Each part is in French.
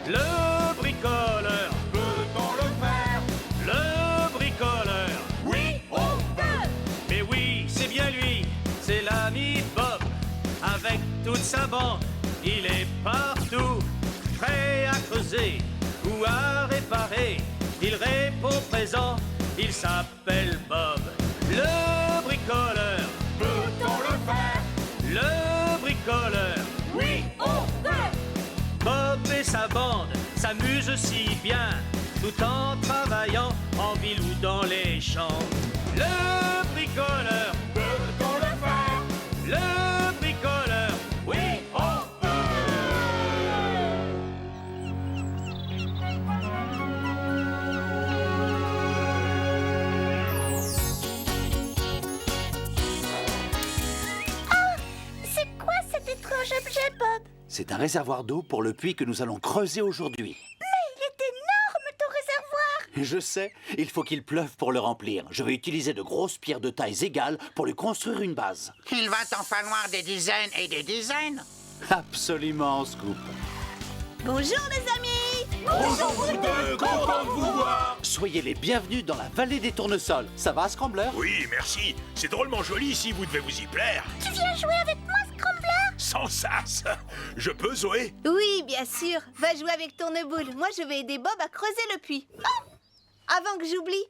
Le bricoleur. Peut-on le faire? Le bricoleur. Oui, on peut! Mais oui, c'est bien lui, c'est l'ami Bob. Avec toute sa bande, il est partout, prêt à creuser ou à réparer. Il répond présent, il s'appelle Bob. Le bricoleur. Peut-on le faire? Le bricoleur. Oui, on peut! Bob et sa bande s'amusent si bien, tout en travaillant en ville ou dans les champs. Le bricoleur. Peut-on le faire? Le bricoleur. Oui, on peut! C'est quoi cet étrange objet, Bob? C'est un réservoir d'eau pour le puits que nous allons creuser aujourd'hui. Il est énorme, ton réservoir! Je sais, il faut qu'il pleuve pour le remplir. Je vais utiliser de grosses pierres de tailles égales pour lui construire une base. Il va t'en falloir des dizaines et des dizaines. Absolument, Scoop. Bonjour, les amis! Bonjour vous deux, content de vous voir! Soyez les bienvenus dans la vallée des tournesols. Ça va, Scrambler? Oui, merci. C'est drôlement joli ici, vous devez vous y plaire. Tu viens jouer avec moi, Scrambler? Sans sas. Je peux, Zoé? Oui, bien sûr. Va jouer avec Tourneboule. Moi, je vais aider Bob à creuser le puits. Oh! Avant que j'oublie,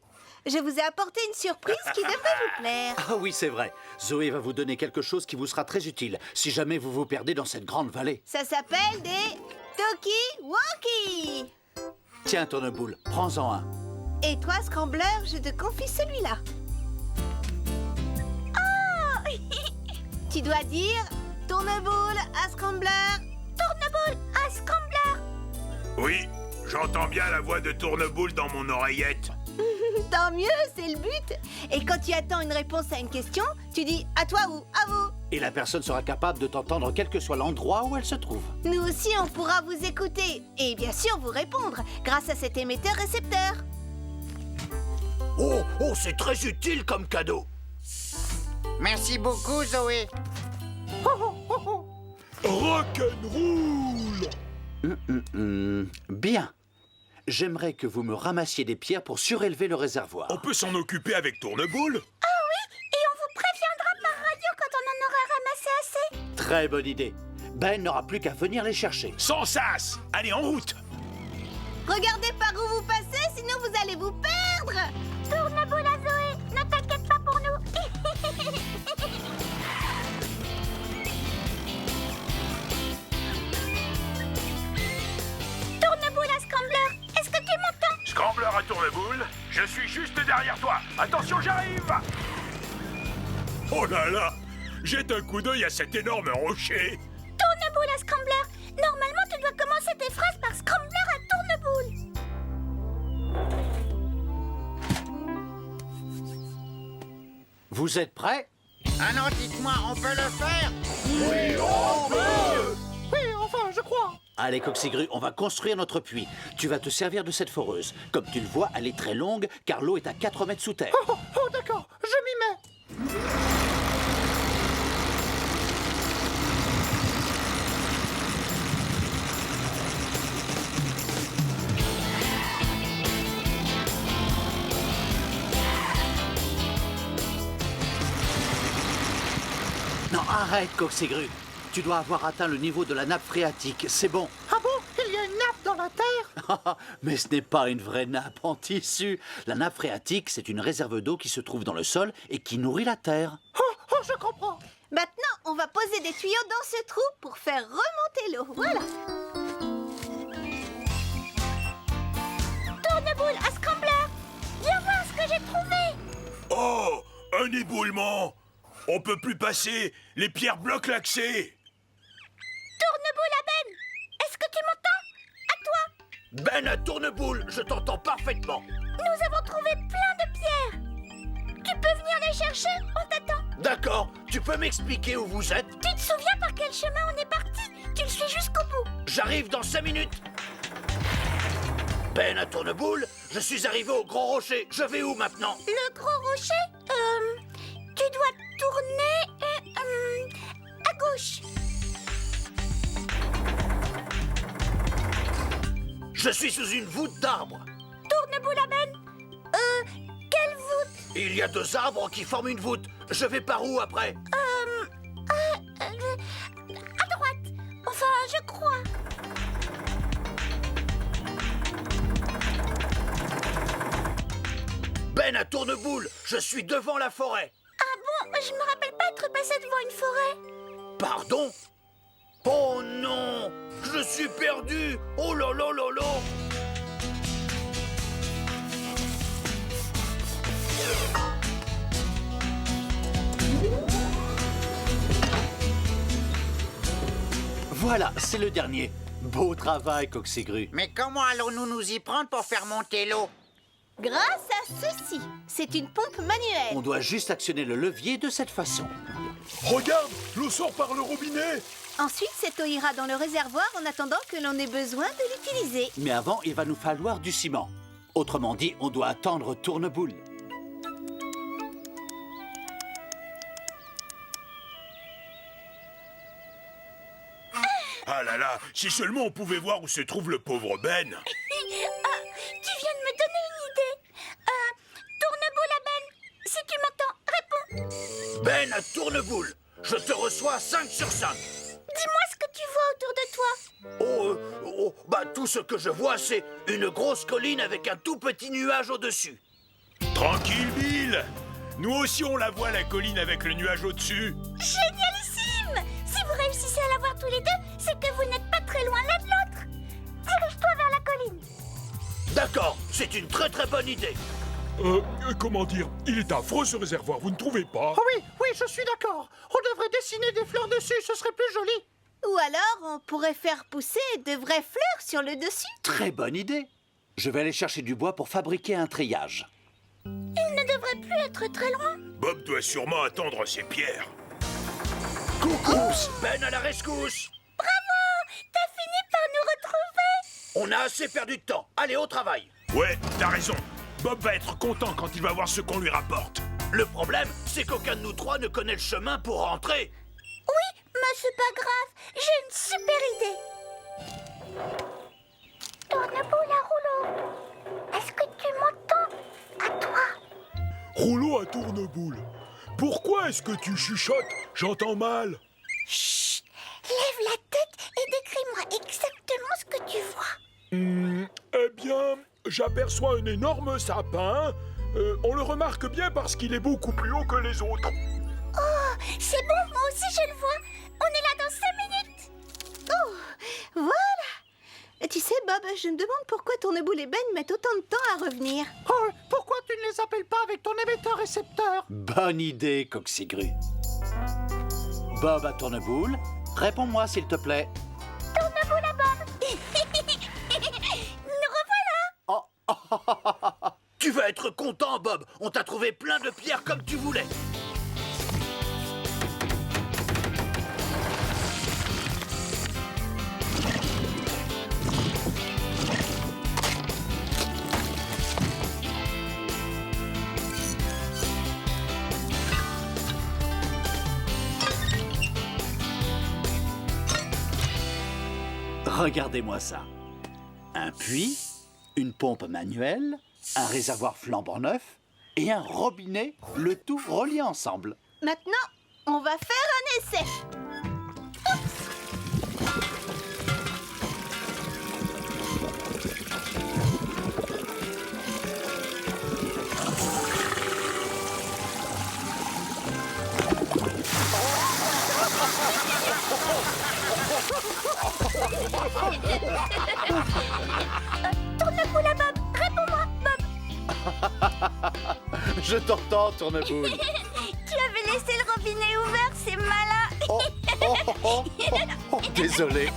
je vous ai apporté une surprise qui devrait vous plaire. Ah oui, c'est vrai. Zoé va vous donner quelque chose qui vous sera très utile si jamais vous vous perdez dans cette grande vallée. Ça s'appelle des Talkie-Walkie. Tiens, Tourneboule, prends-en un. Et toi, Scrambler, je te confie celui-là. Oh! Tu dois dire Tourneboule à Scrambler. Tourneboule à Scrambler. Oui, j'entends bien la voix de Tourneboule dans mon oreillette. Tant mieux, c'est le but. Et quand tu attends une réponse à une question, tu dis à toi ou à vous. Et la personne sera capable de t'entendre quel que soit l'endroit où elle se trouve. Nous aussi, on pourra vous écouter et bien sûr vous répondre grâce à cet émetteur-récepteur. Oh, c'est très utile comme cadeau. Merci beaucoup, Zoé. Rock'n'roll! Bien. J'aimerais que vous me ramassiez des pierres pour surélever le réservoir. On peut s'en occuper avec Tourneboule? Et on vous préviendra par radio quand on en aura ramassé assez. Très bonne idée. Ben n'aura plus qu'à venir les chercher. Sans sas! Allez, en route! Regardez par où vous passez, sinon vous allez vous perdre. Tourneboule à Zoé, ne t'inquiète pas pour nous. Tourneboule à Scrambler, est-ce que tu m'entends? Scrambler à Tourneboule, je suis juste derrière toi. Attention, j'arrive! Oh là là! Jette un coup d'œil à cet énorme rocher. Tourneboule à Scrambler, normalement tu dois commencer tes phrases par Scrambler à Tourneboule. Vous êtes prêts? Ah non, dites-moi, on peut le faire? Oui, on peut! Oui, enfin, je crois. Allez, Coxigru, on va construire notre puits. Tu vas te servir de cette foreuse. Comme tu le vois, elle est très longue, car l'eau est à 4 mètres sous terre. Oh, d'accord, je m'y mets. Non, arrête, Coxigru. Tu dois avoir atteint le niveau de la nappe phréatique. C'est bon. Ah bon? Il y a une nappe dans la terre? Mais ce n'est pas une vraie nappe en tissu. La nappe phréatique, c'est une réserve d'eau qui se trouve dans le sol et qui nourrit la terre. Oh, je comprends. Maintenant, on va poser des tuyaux dans ce trou pour faire remonter l'eau. Voilà. Tourneboule à Scrambler, viens voir ce que j'ai trouvé. Oh, un éboulement! On peut plus passer! Les pierres bloquent l'accès! Tourneboule à Ben, est-ce que tu m'entends? À toi. Ben à Tourneboule, je t'entends parfaitement. Nous avons trouvé plein de pierres. Tu peux venir les chercher? On t'attend. D'accord, tu peux m'expliquer où vous êtes? Tu te souviens par quel chemin on est parti? Tu le suis jusqu'au bout. J'arrive dans 5 minutes. Ben à Tourneboule, je suis arrivé au Gros Rocher. Je vais où maintenant? Le gros rocher? Tu dois tourner à gauche. Je suis sous une voûte d'arbres. Tourneboule à Ben. Quelle voûte? Il y a 2 arbres qui forment une voûte. Je vais par où après? À droite. Enfin, je crois. Ben à Tourneboule, je suis devant la forêt. Ah bon? Je me rappelle pas être passé devant une forêt. Pardon? Oh non! Je suis perdu! Oh là là là là! Voilà, c'est le dernier. Beau travail, Coxigru. Mais comment allons-nous nous y prendre pour faire monter l'eau? Grâce à ceci. C'est une pompe manuelle. On doit juste actionner le levier de cette façon. Regarde, l'eau sort par le robinet. Ensuite, cette eau ira dans le réservoir en attendant que l'on ait besoin de l'utiliser. Mais avant, il va nous falloir du ciment. Autrement dit, on doit attendre Tourneboule. Ah là là, si seulement on pouvait voir où se trouve le pauvre Ben. Tu viens de me donner une idée. Tourneboule à Ben. Si tu m'entends, réponds. Ben à Tourneboule, je te reçois 5 sur 5. Dis-moi ce que tu vois autour de toi. Bah tout ce que je vois, c'est une grosse colline avec un tout petit nuage au-dessus. Tranquille, Bill. Nous aussi on la voit, la colline avec le nuage au-dessus. Génialissime! Si vous réussissez à la voir tous les deux, c'est que vous n'êtes pas très loin l'un de l'autre. Dirige-toi vers la colline. D'accord, c'est une très très bonne idée. Comment dire? Il est affreux ce réservoir, vous ne trouvez pas? Oh oui, oui, je suis d'accord. On devrait dessiner des fleurs dessus, ce serait plus joli. Ou alors, on pourrait faire pousser de vraies fleurs sur le dessus. Très bonne idée. Je vais aller chercher du bois pour fabriquer un treillage. Il ne devrait plus être très loin. Bob doit sûrement attendre ses pierres. Coucou, Ben à la rescousse. Bravo! T'as fini par nous retrouver. On a assez perdu de temps. Allez, au travail. Ouais, t'as raison. Bob va être content quand il va voir ce qu'on lui rapporte. Le problème, c'est qu'aucun de nous 3 ne connaît le chemin pour rentrer. Oui, mais c'est pas grave. J'ai une super idée. Tourneboule à rouleau. Est-ce que tu m'entends? À toi. Rouleau à Tourneboule. Pourquoi est-ce que tu chuchotes? J'entends mal. Chut! Lève la tête et décris-moi exactement ce que tu vois. Eh bien, j'aperçois un énorme sapin. On le remarque bien parce qu'il est beaucoup plus haut que les autres. Oh, c'est bon, moi aussi je le vois. On est là dans 5 minutes. Oh, voilà. Tu sais, Bob, je me demande pourquoi Tourneboule et Ben mettent autant de temps à revenir. Oh, pourquoi tu ne les appelles pas avec ton émetteur-récepteur? Bonne idée, Coxigru. Bob à Tourneboule, réponds-moi s'il te plaît. Tourneboule à Bob. Nous revoilà. Tu vas être content, Bob. On t'a trouvé plein de pierres comme tu voulais. Regardez-moi ça. Un puits, une pompe manuelle, un réservoir flambant neuf et un robinet, le tout relié ensemble. Maintenant, on va faire un essai. Tourneboule à Bob, réponds-moi, Bob. Je t'entends, Tourneboule. Tu avais laissé le robinet ouvert, c'est malin. Oh, désolé.